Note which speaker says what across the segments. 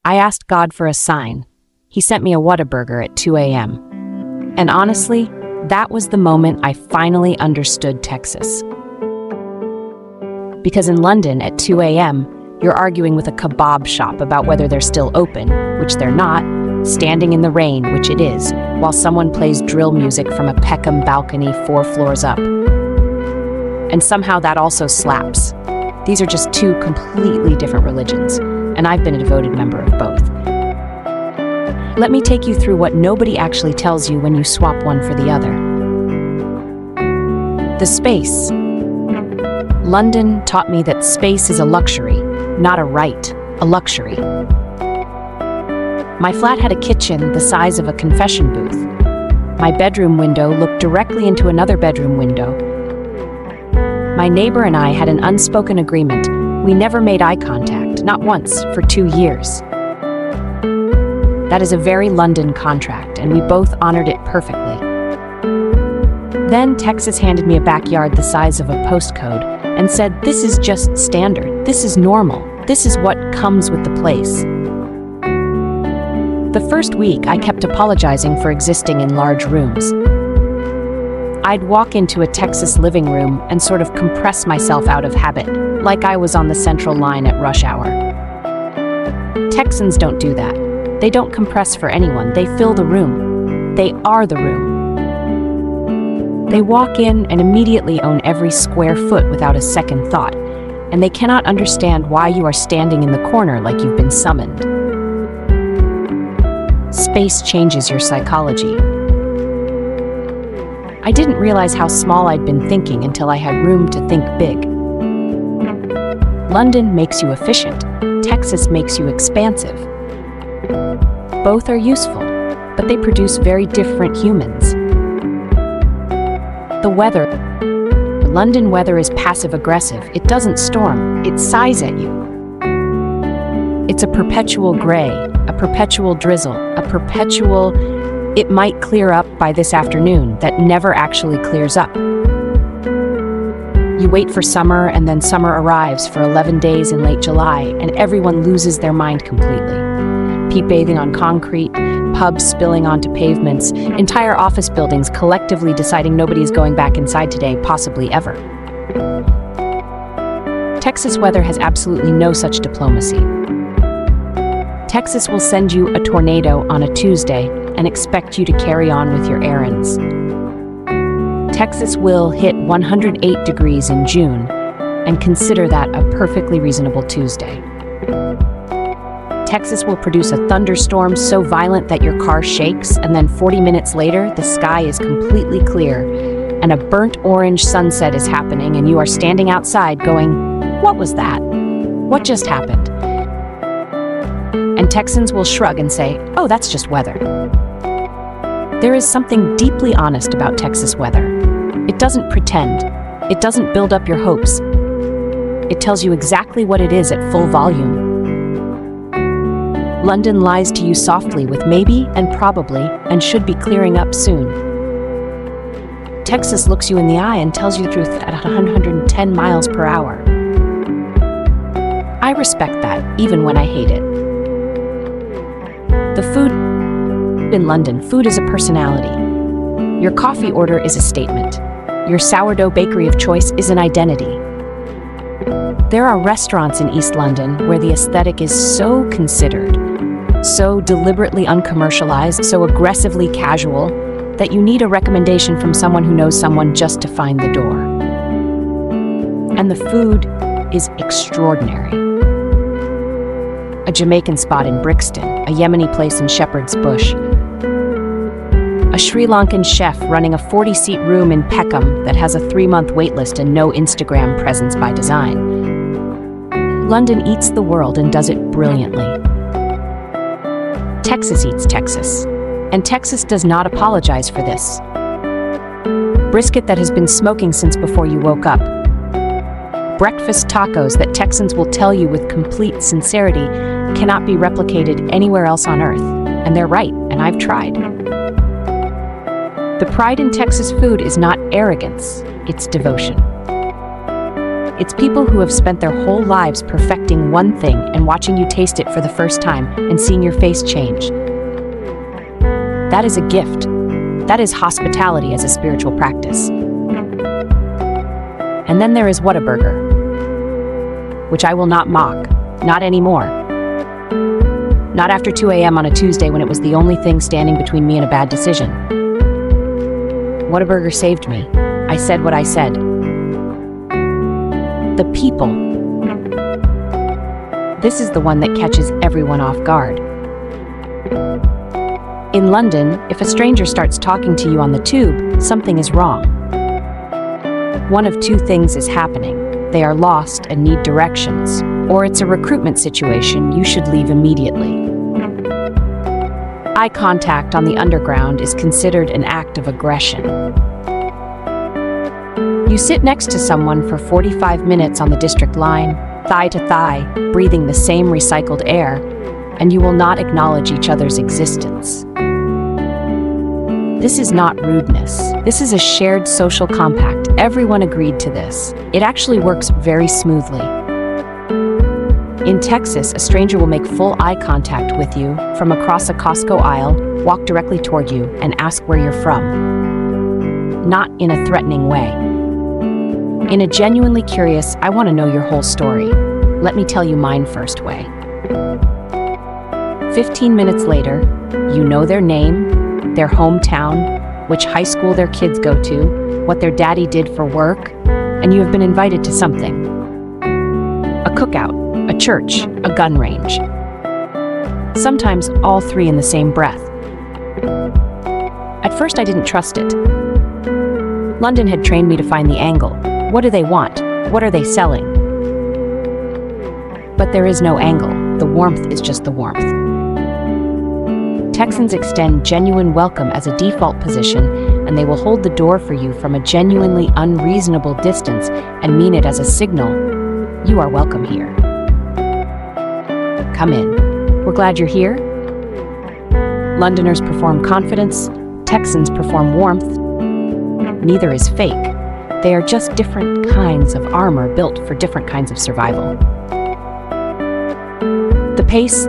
Speaker 1: I asked God for a sign. He sent me a Whataburger at 2 a.m. And honestly, that was the moment I finally understood Texas. Because in London at 2 a.m., you're arguing with a kebab shop about whether they're still open, which they're not, standing in the rain, which it is, while someone plays drill music from a Peckham balcony 4 floors up. And somehow that also slaps. These are just two completely different religions, and I've been a devoted member of both. Let me take you through what nobody actually tells you when you swap one for the other. The space. London taught me that space is a luxury, not a right, a luxury. My flat had a kitchen the size of a confession booth. My bedroom window looked directly into another bedroom window. My neighbor and I had an unspoken agreement. We never made eye contact, not once, for 2 years. That is a very London contract, and we both honored it perfectly. Then Texas handed me a backyard the size of a postcode and said, "This is just standard. This is normal. This is what comes with the place." The first week, I kept apologizing for existing in large rooms. I'd walk into a Texas living room and sort of compress myself out of habit, like I was on the Central Line at rush hour. Texans don't do that. They don't compress for anyone. They fill the room. They are the room. They walk in and immediately own every square foot without a second thought, and they cannot understand why you are standing in the corner like you've been summoned. Space changes your psychology. I didn't realize how small I'd been thinking until I had room to think big. London makes you efficient. Texas makes you expansive. Both are useful, but they produce very different humans. The weather. London weather is passive-aggressive. It doesn't storm. It sighs at you. It's a perpetual gray, a perpetual drizzle, a perpetual, "it might clear up by this afternoon," that never actually clears up. You wait for summer, and then summer arrives for 11 days in late July, and everyone loses their mind completely. Peat bathing on concrete, pubs spilling onto pavements, entire office buildings collectively deciding nobody is going back inside today, possibly ever. Texas weather has absolutely no such diplomacy. Texas will send you a tornado on a Tuesday and expect you to carry on with your errands. Texas will hit 108 degrees in June and consider that a perfectly reasonable Tuesday. Texas will produce a thunderstorm so violent that your car shakes, and then 40 minutes later, the sky is completely clear, and a burnt orange sunset is happening, and you are standing outside going, "What was that? What just happened?" And Texans will shrug and say, "Oh, that's just weather." There is something deeply honest about Texas weather. It doesn't pretend. It doesn't build up your hopes. It tells you exactly what it is at full volume. London lies to you softly with maybe and probably and should be clearing up soon. Texas looks you in the eye and tells you the truth at 110 miles per hour. I respect that, even when I hate it. The food in London, food is a personality. Your coffee order is a statement. Your sourdough bakery of choice is an identity. There are restaurants in East London where the aesthetic is so considered, so deliberately uncommercialized, so aggressively casual, that you need a recommendation from someone who knows someone just to find the door. And the food is extraordinary. A Jamaican spot in Brixton, a Yemeni place in Shepherd's Bush, a Sri Lankan chef running a 40-seat room in Peckham that has a 3-month waitlist and no Instagram presence by design. London eats the world and does it brilliantly. Texas eats Texas, and Texas does not apologize for this. Brisket that has been smoking since before you woke up. Breakfast tacos that Texans will tell you with complete sincerity cannot be replicated anywhere else on earth. And they're right, and I've tried. The pride in Texas food is not arrogance, it's devotion. It's people who have spent their whole lives perfecting one thing and watching you taste it for the first time and seeing your face change. That is a gift. That is hospitality as a spiritual practice. And then there is Whataburger, which I will not mock, not anymore. Not after 2 a.m. on a Tuesday when it was the only thing standing between me and a bad decision. Whataburger saved me. I said what I said. The people. This is the one that catches everyone off guard. In London, if a stranger starts talking to you on the tube, something is wrong. One of two things is happening. They are lost and need directions, or it's a recruitment situation you should leave immediately. Eye contact on the underground is considered an act of aggression. You sit next to someone for 45 minutes on the district line, thigh to thigh, breathing the same recycled air, and you will not acknowledge each other's existence. This is not rudeness. This is a shared social compact. Everyone agreed to this. It actually works very smoothly. In Texas, a stranger will make full eye contact with you from across a Costco aisle, walk directly toward you, and ask where you're from. Not in a threatening way. In a genuinely curious, I want to know your whole story. Let me tell you mine first way. 15 minutes later, you know their name, their hometown, which high school their kids go to, what their daddy did for work, and you have been invited to something. A cookout, a church, a gun range. Sometimes all three in the same breath. At first I didn't trust it. London had trained me to find the angle. What do they want? What are they selling? But there is no angle. The warmth is just the warmth. Texans extend genuine welcome as a default position, and they will hold the door for you from a genuinely unreasonable distance and mean it as a signal. You are welcome here. Come in. We're glad you're here. Londoners perform confidence. Texans perform warmth. Neither is fake. They are just different kinds of armor built for different kinds of survival. The pace.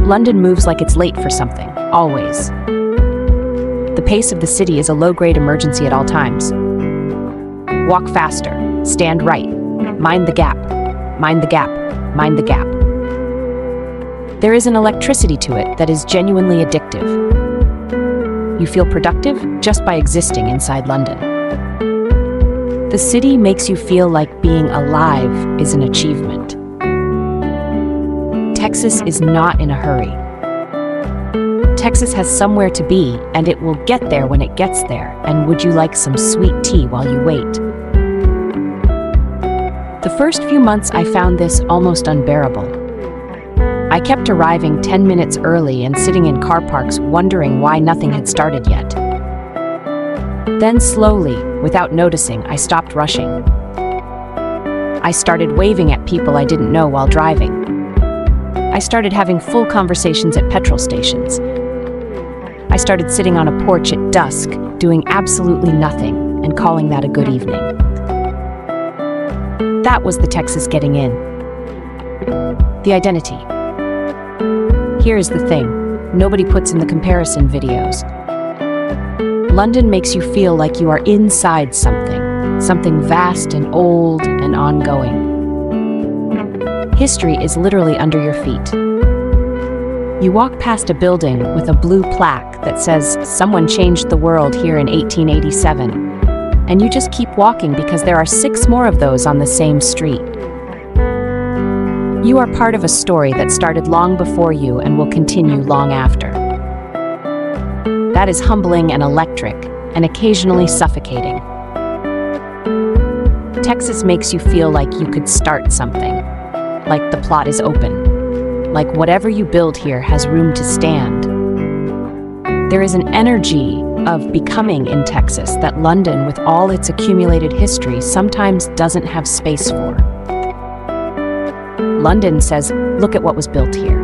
Speaker 1: London moves like it's late for something, always. The pace of the city is a low-grade emergency at all times. Walk faster, stand right, mind the gap, mind the gap, mind the gap. There is an electricity to it that is genuinely addictive. You feel productive just by existing inside London. The city makes you feel like being alive is an achievement. Texas is not in a hurry. Texas has somewhere to be, and it will get there when it gets there. And would you like some sweet tea while you wait? The first few months I found this almost unbearable. I kept arriving 10 minutes early and sitting in car parks wondering why nothing had started yet. Then slowly, without noticing, I stopped rushing. I started waving at people I didn't know while driving. I started having full conversations at petrol stations. I started sitting on a porch at dusk, doing absolutely nothing, and calling that a good evening. That was the Texas getting in. The identity. Here is the thing. Nobody puts in the comparison videos. London makes you feel like you are inside something vast and old and ongoing. History is literally under your feet. You walk past a building with a blue plaque that says, "Someone changed the world here in 1887," and you just keep walking because there are 6 more of those on the same street. You are part of a story that started long before you and will continue long after. That is humbling and electric, and occasionally suffocating. Texas makes you feel like you could start something. Like the plot is open. Like whatever you build here has room to stand. There is an energy of becoming in Texas that London, with all its accumulated history, sometimes doesn't have space for. London says, "Look at what was built here."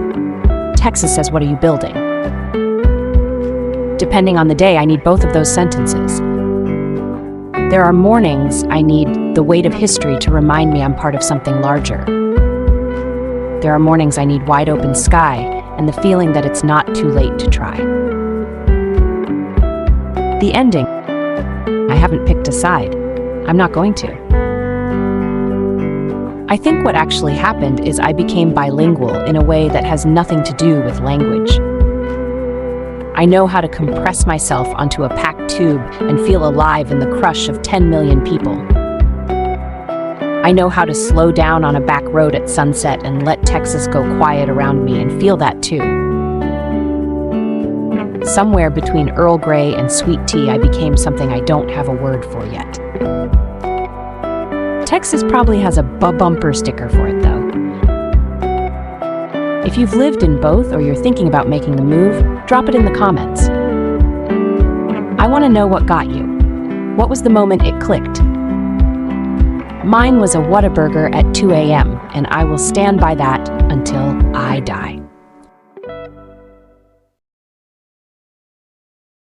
Speaker 1: Texas says, "What are you building?" Depending on the day, I need both of those sentences. There are mornings I need the weight of history to remind me I'm part of something larger. There are mornings I need wide open sky and the feeling that it's not too late to try. The ending. I haven't picked a side. I'm not going to. I think what actually happened is I became bilingual in a way that has nothing to do with language. I know how to compress myself onto a packed tube and feel alive in the crush of 10 million people. I know how to slow down on a back road at sunset and let Texas go quiet around me and feel that too. Somewhere between Earl Grey and sweet tea, I became something I don't have a word for yet. Texas probably has a bumper sticker for it, though. If you've lived in both or you're thinking about making the move, drop it in the comments. I want to know what got you. What was the moment it clicked? Mine was a Whataburger at 2 a.m., and I will stand by that until I die.